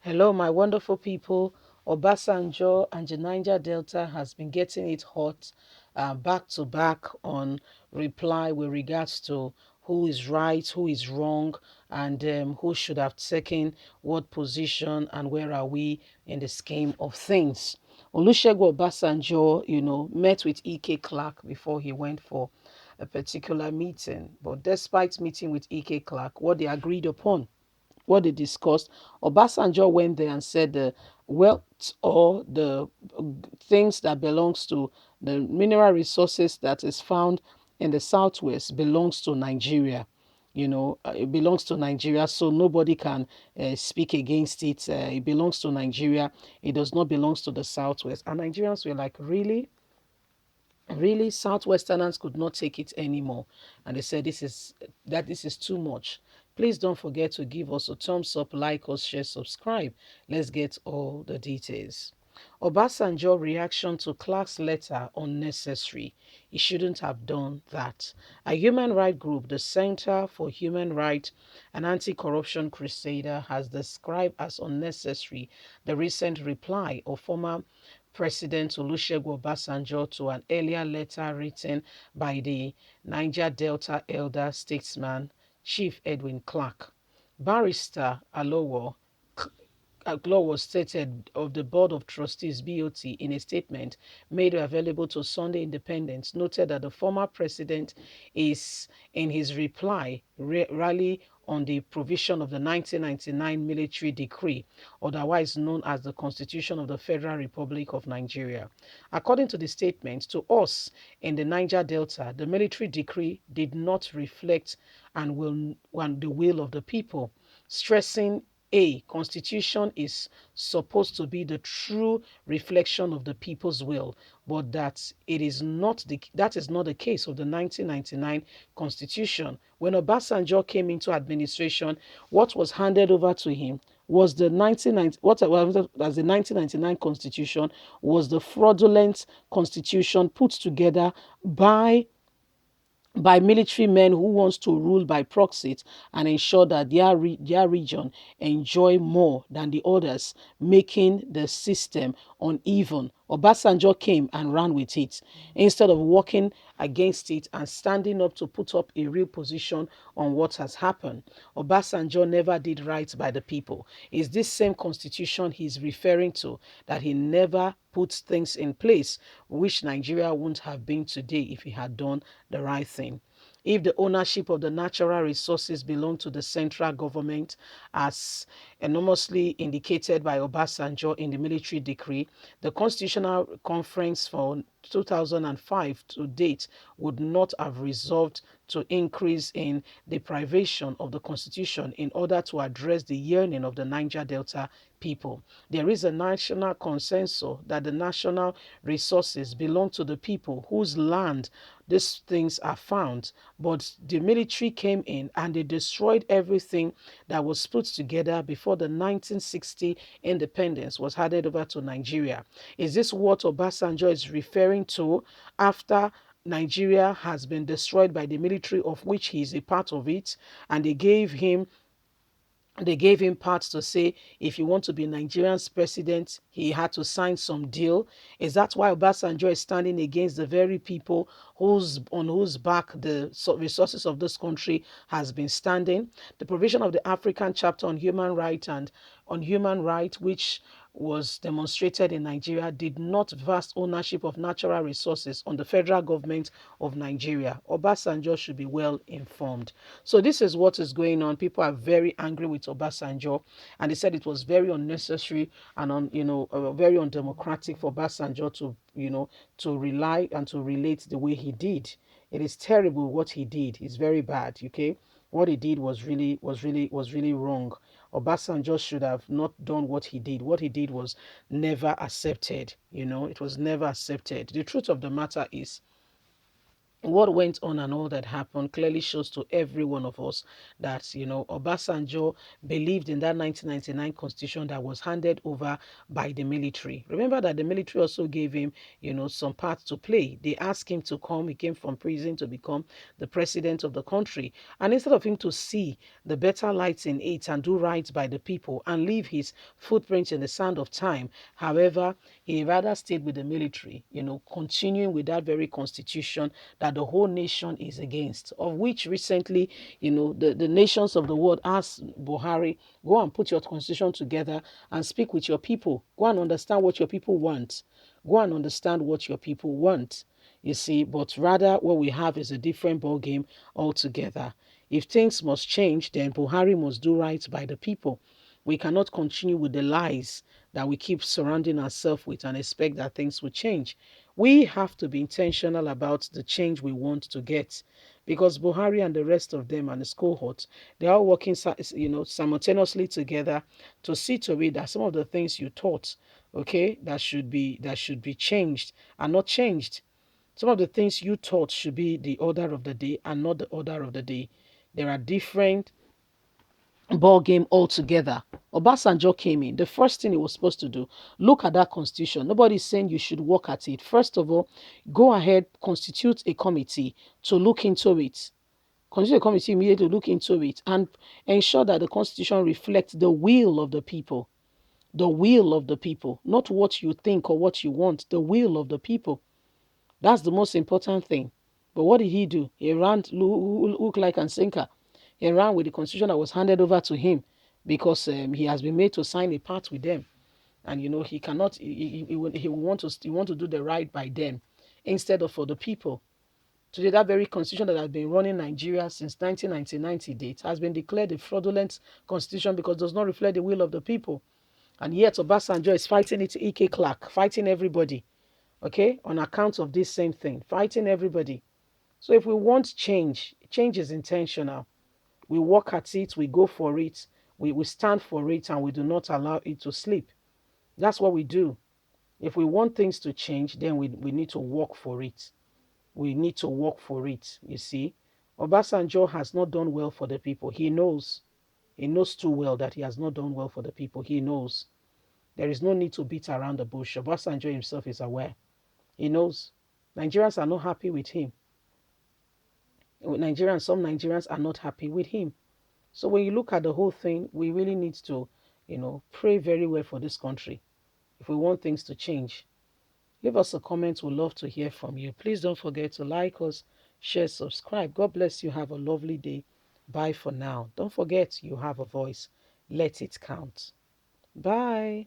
Hello, my wonderful people. Obasanjo and the Niger Delta has been getting it hot back to back on reply with regards to who is right, who is wrong, and who should have taken what position and where are we in the scheme of things. Olusegun Obasanjo, met with E.K. Clark before he went for a particular meeting. But despite meeting with E.K. Clark, what they agreed upon, what they discussed, Obasanjo went there and said the wealth or the things that belongs to the mineral resources that is found in the southwest belongs to Nigeria. It belongs to Nigeria, so nobody can speak against it. It belongs to Nigeria. It does not belong to the southwest. And Nigerians were like, really? Really, Southwesterners could not take it anymore, and they said this is too much. Please don't forget to give us a thumbs up, like us, share, subscribe. Let's get all the details. Obasanjo reaction to Clark's letter unnecessary. He shouldn't have done that. A human rights group, the Center for Human Rights and Anti-Corruption Crusader, has described as unnecessary the recent reply of former President Olusegun Obasanjo to an earlier letter written by the Niger Delta elder statesman Chief Edwin Clark. Barrister Alowo was stated of the Board of Trustees BOT in a statement made available to Sunday Independent, noted that the former president is, in his reply, rally on the provision of the 1999 military decree, otherwise known as the Constitution of the Federal Republic of Nigeria. According to the statement, to us in the Niger Delta, the military decree did not reflect the will of the people, stressing a constitution is supposed to be the true reflection of the people's will, but that is not the case of the 1999 constitution. When Obasanjo came into administration, what was handed over to him was the 1990 what as the 1999 constitution was the fraudulent constitution put together by military men who wants to rule by proxy and ensure that their region enjoy more than the others, making the system uneven. Obasanjo came and ran with it instead of working against it and standing up to put up a real position on what has happened. Obasanjo never did right by the people. It's this same constitution he's referring to that he never puts things in place, which Nigeria wouldn't have been today if he had done the right thing. If the ownership of the natural resources belong to the central government, as enormously indicated by Obasanjo in the military decree, the Constitutional Conference for 2005 to date would not have resolved to increase in deprivation of the constitution in order to address the yearning of the Niger Delta people. There is a national consensus that the national resources belong to the people whose land these things are found. But the military came in and they destroyed everything that was put together before the 1960 independence was handed over to Nigeria. Is this what Obasanjo is referring to after Nigeria has been destroyed by the military, of which he is a part of it, and they gave him parts to say if you want to be Nigerian's president, he had to sign some deal? Is that why Obasanjo is standing against the very people on whose back the resources of this country has been standing? The provision of the African Chapter on Human Rights, which was demonstrated in Nigeria, did not vest ownership of natural resources on the federal government of Nigeria. Obasanjo should be well informed. So this is what is going on. People are very angry with Obasanjo, and they said it was very unnecessary and very undemocratic for Obasanjo to rely and to relate the way he did. It is terrible what he did. It's very bad. Okay, what he did was really wrong. Obasanjo should have not done what he did. What he did was never accepted. It was never accepted. The truth of the matter is, what went on and all that happened clearly shows to every one of us that, Obasanjo believed in that 1999 constitution that was handed over by the military. Remember that the military also gave him, some part to play. They asked him to come. He came from prison to become the president of the country. And instead of him to see the better lights in it and do right by the people and leave his footprints in the sand of time, however, he rather stayed with the military, continuing with that very constitution that the whole nation is against, of which recently, the nations of the world asked Buhari, go and put your constitution together and speak with your people. Go and understand what your people want. Go and understand what your people want. You see, but rather what we have is a different ball game altogether. If things must change, then Buhari must do right by the people. We cannot continue with the lies that we keep surrounding ourselves with and expect that things will change. We have to be intentional about the change we want to get, because Buhari and the rest of them and his cohorts, they are working, simultaneously together to see to it that some of the things you taught, okay, that should be changed are not changed. Some of the things you taught should be the order of the day and not the order of the day. There are different ball game altogether. Obasanjo came in. The first thing he was supposed to do, look at that constitution. Nobody's saying you should work at it. First of all, go ahead, constitute a committee to look into it. Constitute a committee immediately to look into it and ensure that the constitution reflects the will of the people. The will of the people, not what you think or what you want, the will of the people. That's the most important thing. But what did he do? He ran look like and sinker. He ran with the constitution that was handed over to him because he has been made to sign a part with them, and he cannot. He want to do the right by them instead of for the people. Today, that very constitution that has been running Nigeria since 1999 date has been declared a fraudulent constitution because it does not reflect the will of the people. And yet, Obasanjo is fighting it, E.K. Clark, fighting everybody, okay, on account of this same thing, fighting everybody. So if we want change, change is intentional. We work at it, we go for it, we stand for it, and we do not allow it to sleep. That's what we do. If we want things to change, then we need to work for it. We need to work for it, you see. Obasanjo has not done well for the people. He knows. He knows too well that he has not done well for the people. He knows. There is no need to beat around the bush. Obasanjo himself is aware. He knows. Nigerians are not happy with him. Some Nigerians are not happy with him. So when you look at the whole thing, we really need to, pray very well for this country if we want things to change. Leave us a comment. We'd love to hear from you. Please don't forget to like us, share, subscribe. God bless you. Have a lovely day. Bye for now. Don't forget you have a voice. Let it count. Bye.